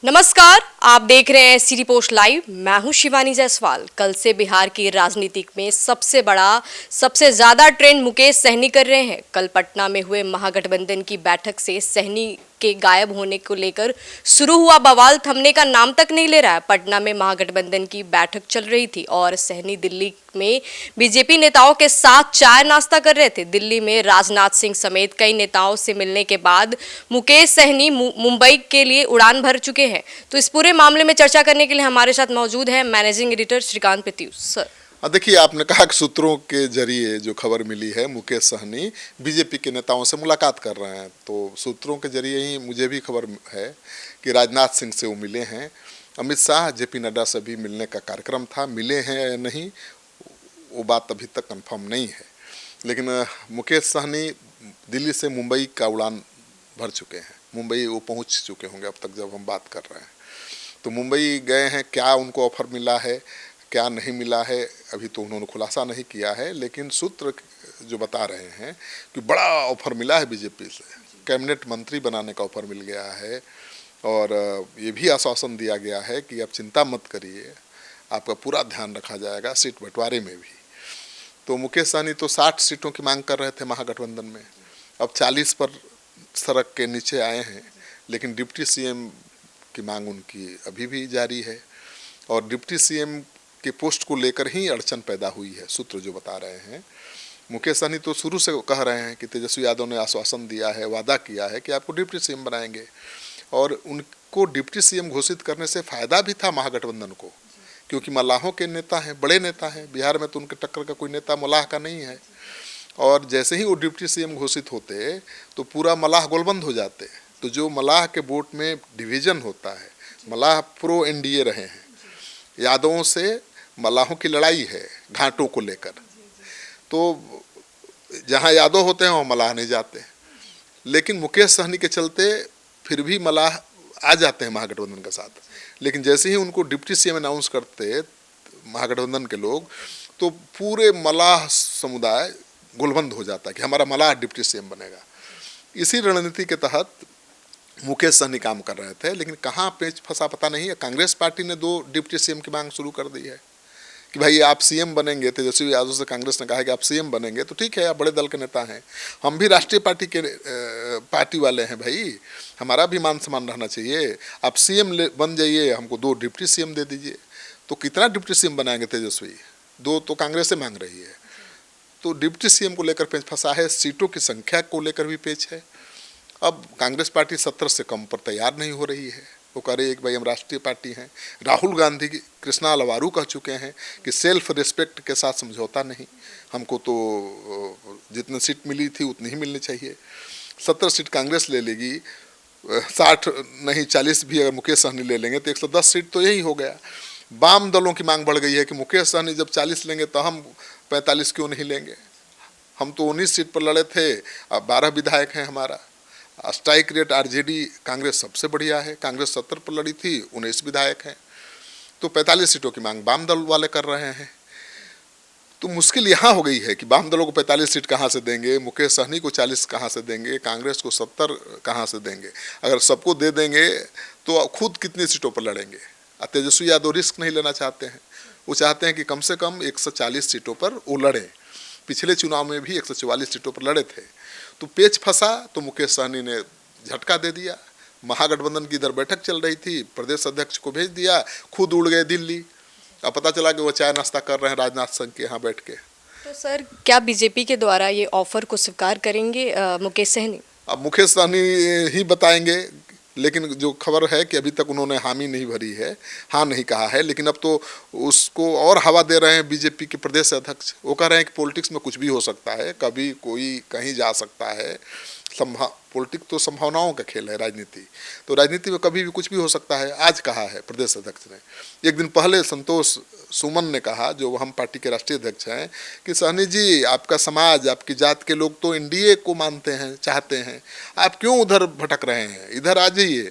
नमस्कार, आप देख रहे हैं सिटी पोस्ट लाइव। मैं हूं शिवानी जायसवाल। कल से बिहार की राजनीति में सबसे ज्यादा ट्रेंड मुकेश सहनी कर रहे हैं। कल पटना में हुए महागठबंधन की बैठक से सहनी के गायब होने को लेकर शुरू हुआ बवाल थमने का नाम तक नहीं ले रहा है। पटना में महागठबंधन की बैठक चल रही थी और सहनी दिल्ली में बीजेपी नेताओं के साथ चाय नाश्ता कर रहे थे। दिल्ली में राजनाथ सिंह समेत कई नेताओं से मिलने के बाद मुकेश सहनी मुंबई के लिए उड़ान भर चुके हैं। तो इस पूरे मामले में चर्चा करने के लिए हमारे साथ मौजूद है managing editor Shrikant Pratyush. Sir, देखिए, आपने कहा कि सूत्रों के जरिए जो खबर मिली है, मुकेश सहनी बीजेपी के नेताओं से मुलाकात कर रहे हैं। तो सूत्रों के जरिए ही मुझे भी खबर है कि राजनाथ सिंह से वो मिले हैं। अमित शाह, जेपी नड्डा से भी मिलने का कार्यक्रम था। मिले हैं या नहीं, वो बात अभी तक कंफर्म नहीं है। लेकिन मुकेश सहनी दिल्ली से मुंबई का उड़ान भर चुके हैं। मुंबई वो पहुंच चुके होंगे अब तक जब हम बात कर रहे हैं। तो मुंबई गए हैं। क्या उनको ऑफर मिला है, क्या नहीं मिला है, अभी तो उन्होंने खुलासा नहीं किया है। लेकिन सूत्र जो बता रहे हैं कि बड़ा ऑफर मिला है बीजेपी से, कैबिनेट मंत्री बनाने का ऑफर मिल गया है और ये भी आश्वासन दिया गया है कि आप चिंता मत करिए, आपका पूरा ध्यान रखा जाएगा सीट बंटवारे में भी। तो मुकेश सहनी तो 60 सीटों की मांग कर रहे थे महागठबंधन में, अब 40 पर सड़क के नीचे आए हैं। लेकिन डिप्टी सीएम की मांग उनकी अभी भी जारी है और डिप्टी सीएम के पोस्ट को लेकर ही अड़चन पैदा हुई है, सूत्र जो बता रहे हैं। मुकेश सहनी तो शुरू से कह रहे हैं कि तेजस्वी यादव ने आश्वासन दिया है, वादा किया है कि आपको डिप्टी सीएम बनाएंगे और उनको डिप्टी सीएम घोषित करने से फायदा भी था महागठबंधन को, क्योंकि मल्लाहों के नेता हैं, बड़े नेता हैं। बिहार में तो उनके टक्कर का कोई नेता मल्लाह का नहीं है और जैसे ही वो डिप्टी सीएम घोषित होते तो पूरा मल्लाह गोलबंद हो जाते। तो जो मल्लाह के वोट में डिवीजन होता है, मल्लाह प्रो एनडीए रहे हैं, यादवों से मल्लाहों की लड़ाई है घाटों को लेकर। तो जहां यादव होते हैं वहाँ मल्लाह नहीं जाते। लेकिन मुकेश सहनी के चलते फिर भी मल्लाह आ जाते हैं महागठबंधन के साथ। लेकिन जैसे ही उनको डिप्टी सीएम अनाउंस करते महागठबंधन के लोग, तो पूरे मल्लाह समुदाय गोलबंद हो जाता है कि हमारा मल्लाह डिप्टी सीएम बनेगा। इसी रणनीति के तहत मुकेश सहनी काम कर रहे थे। लेकिन कहाँ पेच फंसा पता नहीं है। कांग्रेस पार्टी ने 2 डिप्टी सीएम की मांग शुरू कर दी है कि भाई आप सीएम बनेंगे। तेजस्वी यादव से कांग्रेस ने कहा है कि आप सीएम बनेंगे तो ठीक है, आप बड़े दल के नेता हैं, हम भी राष्ट्रीय पार्टी वाले हैं भाई, हमारा भी मान सम्मान रहना चाहिए। आप सीएम बन जाइए, हमको 2 डिप्टी सीएम दे दीजिए। तो कितना डिप्टी सीएम बनाएंगे तेजस्वी? 2 तो कांग्रेस से मांग रही है। तो डिप्टी सीएम को लेकर पेच फंसा है। सीटों की संख्या को लेकर भी पेच है। अब कांग्रेस पार्टी 70 से कम पर तैयार नहीं हो रही है। वो कह रही है कि भाई हम राष्ट्रीय पार्टी हैं। राहुल गांधी, कृष्णा अलवारू कह चुके हैं कि सेल्फ रिस्पेक्ट के साथ समझौता नहीं, हमको तो जितनी सीट मिली थी उतनी ही मिलनी चाहिए। 70 सीट कांग्रेस ले लेगी, 60 नहीं 40 भी अगर मुकेश सहनी ले लेंगे तो 110 सीट तो यही हो गया। वाम दलों की मांग बढ़ गई है कि मुकेश सहनी जब 40 लेंगे तो हम 45 क्यों नहीं लेंगे? हम तो 19 सीट पर लड़े थे, अब 12 विधायक हैं हमारा। स्ट्राइक रेट आरजेडी कांग्रेस सबसे बढ़िया है, कांग्रेस 70 पर लड़ी थी, 19 विधायक हैं। तो 45 सीटों की मांग वाम दल वाले कर रहे हैं। तो मुश्किल यहाँ हो गई है कि वाम दलों को 45 सीट कहाँ से देंगे, मुकेश सहनी को 40 कहाँ से देंगे, कांग्रेस को 70 कहाँ से देंगे। अगर सबको दे देंगे तो खुद कितनी सीटों पर लड़ेंगे? तेजस्वी यादव रिस्क नहीं लेना चाहते हैं। वो चाहते हैं कि कम से कम 140 सीटों पर वो लड़ें। पिछले चुनाव में भी 144 सीटों पर लड़े थे। तो पेच फंसा तो मुकेश सहनी ने झटका दे दिया। महागठबंधन की इधर बैठक चल रही थी, प्रदेश अध्यक्ष को भेज दिया, खुद उड़ गए दिल्ली। अब पता चला कि वो चाय नाश्ता कर रहे हैं राजनाथ सिंह के यहाँ बैठ के। तो सर, क्या बीजेपी के द्वारा ये ऑफर को स्वीकार करेंगे मुकेश सहनी? अब मुकेश सहनी ही बताएंगे। लेकिन जो खबर है कि अभी तक उन्होंने हामी नहीं भरी है, हाँ नहीं कहा है। लेकिन अब तो उसको और हवा दे रहे हैं बीजेपी के प्रदेश अध्यक्ष। वो कह रहे हैं कि पॉलिटिक्स में कुछ भी हो सकता है, कभी कोई कहीं जा सकता है। पॉलिटिक्स तो संभावनाओं का खेल है, राजनीति तो राजनीति में कभी भी कुछ भी हो सकता है। आज कहा है प्रदेश अध्यक्ष ने। एक दिन पहले संतोष सुमन ने कहा, जो हम पार्टी के राष्ट्रीय अध्यक्ष हैं, कि सहनी जी, आपका समाज, आपकी जात के लोग तो एनडीए को मानते हैं, चाहते हैं, आप क्यों उधर भटक रहे हैं? इधर आ जाइए,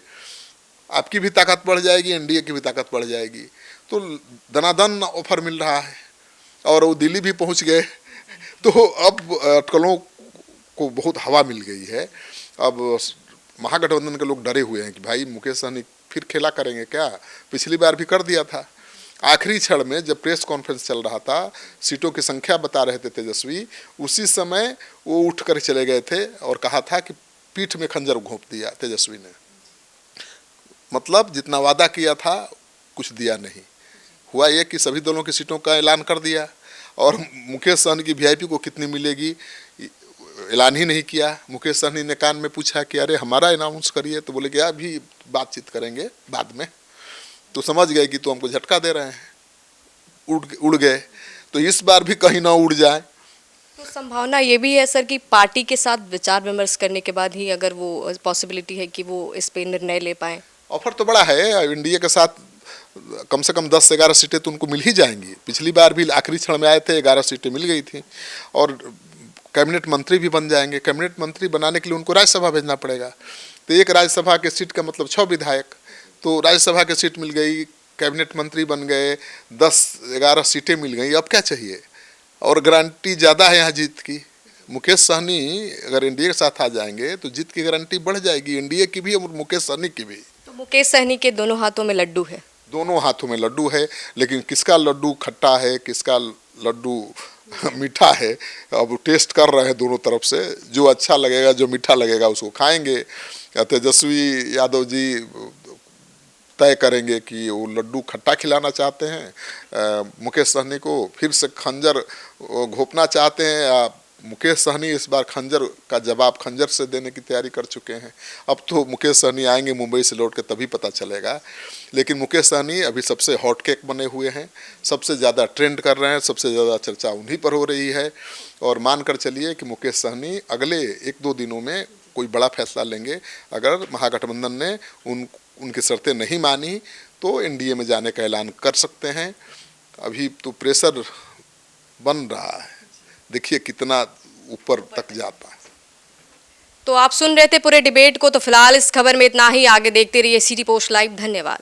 आपकी भी ताकत बढ़ जाएगी, एनडीए की भी ताकत बढ़ जाएगी। तो दनादन ऑफर मिल रहा है और वो दिल्ली भी पहुंच गए। तो अब अटकलों को बहुत हवा मिल गई है। अब महागठबंधन के लोग डरे हुए हैं कि भाई मुकेश सहनी फिर खेला करेंगे क्या? पिछली बार भी कर दिया था। आखिरी क्षण में जब प्रेस कॉन्फ्रेंस चल रहा था, सीटों की संख्या बता रहे थे तेजस्वी, उसी समय वो उठ कर चले गए थे और कहा था कि पीठ में खंजर घोंप दिया तेजस्वी ने। मतलब जितना वादा किया था कुछ दिया नहीं। हुआ ये कि सभी दलों की सीटों का ऐलान कर दिया और मुकेश सहनी की वीआईपी को कितनी मिलेगी ऐलान ही नहीं किया। मुकेश सहनी ने कान में पूछा कि अरे हमारा अनाउंस करिए, तो बोले कि अभी बातचीत करेंगे बाद में। तो समझ गए कि तो हमको झटका दे रहे हैं, उड़ गए। तो इस बार भी कहीं ना उड़ जाए। तो संभावना ये भी है सर कि पार्टी के साथ विचार विमर्श करने के बाद ही अगर वो पॉसिबिलिटी है कि वो इस पे निर्णय ले पाए। ऑफर तो बड़ा है, एनडीए के साथ कम से कम 10 से 11 सीटें तो उनको मिल ही जाएंगी। पिछली बार भी आखिरी क्षण में आए थे, 11 सीटें मिल गई थी और कैबिनेट मंत्री भी बन जाएंगे। कैबिनेट मंत्री बनाने के लिए उनको राज्यसभा भेजना पड़ेगा, तो एक राज्यसभा के सीट का मतलब 6 विधायक, तो राज्यसभा की सीट मिल गई, कैबिनेट मंत्री बन गए, 10-11 सीटें मिल गई। अब क्या चाहिए? और गारंटी ज़्यादा है यहाँ जीत की। मुकेश सहनी अगर एनडीए के साथ आ जाएंगे तो जीत की गारंटी बढ़ जाएगी, एनडीए की भी और मुकेश सहनी की भी। तो मुकेश सहनी के दोनों हाथों में लड्डू है। दोनों हाथों में लड्डू है, लेकिन किसका लड्डू खट्टा है, किसका लड्डू मीठा है, अब टेस्ट कर रहे हैं दोनों तरफ से। जो अच्छा लगेगा, जो मीठा लगेगा उसको खाएंगे। तेजस्वी यादव जी तय करेंगे कि वो लड्डू खट्टा खिलाना चाहते हैं मुकेश सहनी को, फिर से खंजर घोंपना चाहते हैं, या मुकेश सहनी इस बार खंजर का जवाब खंजर से देने की तैयारी कर चुके हैं। अब तो मुकेश सहनी आएंगे मुंबई से लौट के तभी पता चलेगा। लेकिन मुकेश सहनी अभी सबसे हॉट केक बने हुए हैं, सबसे ज़्यादा ट्रेंड कर रहे हैं, सबसे ज़्यादा चर्चा उन्हीं पर हो रही है। और मान कर चलिए कि मुकेश सहनी अगले 1-2 दिनों में कोई बड़ा फैसला लेंगे। अगर महागठबंधन ने उनकी शर्तें नहीं मानी तो एनडीए में जाने का ऐलान कर सकते हैं। अभी तो प्रेशर बन रहा है, देखिए कितना ऊपर तक जाता है। तो आप सुन रहे थे पूरे डिबेट को। तो फिलहाल इस खबर में इतना ही, आगे देखते रहिए सिटी पोस्ट लाइव। धन्यवाद।